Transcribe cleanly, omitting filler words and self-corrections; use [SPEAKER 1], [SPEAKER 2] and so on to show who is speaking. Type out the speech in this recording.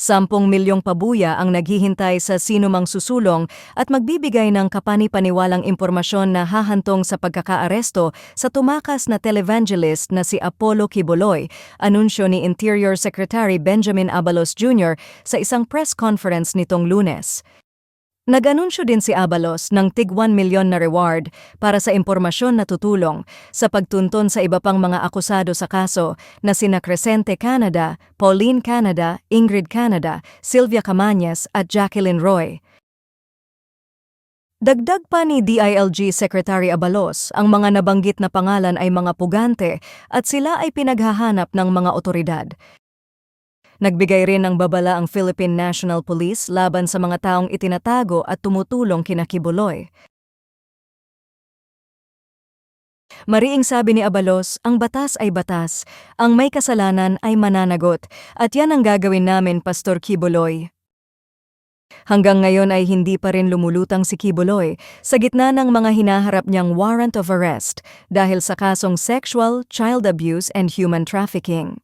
[SPEAKER 1] 10 milyong pabuya ang naghihintay sa sinumang susulong at magbibigay ng kapani-paniwalang impormasyon na hahantong sa pagkakaaresto sa tumakas na televangelist na si Apollo Quiboloy, anunsyo ni Interior Secretary Benjamin Abalos Jr. sa isang press conference nitong Lunes. Nag-anunsyo din si Abalos ng tig 1 milyon na reward para sa impormasyon na tutulong sa pagtunton sa iba pang mga akusado sa kaso na sina Crescente Canada, Pauline Canada, Ingrid Canada, Sylvia Camañas at Jacqueline Roy. Dagdag pa ni DILG Secretary Abalos, ang mga nabanggit na pangalan ay mga pugante at sila ay pinaghahanap ng mga otoridad. Nagbigay rin ng babala ang Philippine National Police laban sa mga taong itinatago at tumutulong kina Quiboloy. Mariing sabi ni Abalos, ang batas ay batas, ang may kasalanan ay mananagot, at yan ang gagawin namin, Pastor Quiboloy. Hanggang ngayon ay hindi pa rin lumulutang si Quiboloy sa gitna ng mga hinaharap niyang warrant of arrest dahil sa kasong sexual, child abuse and human trafficking.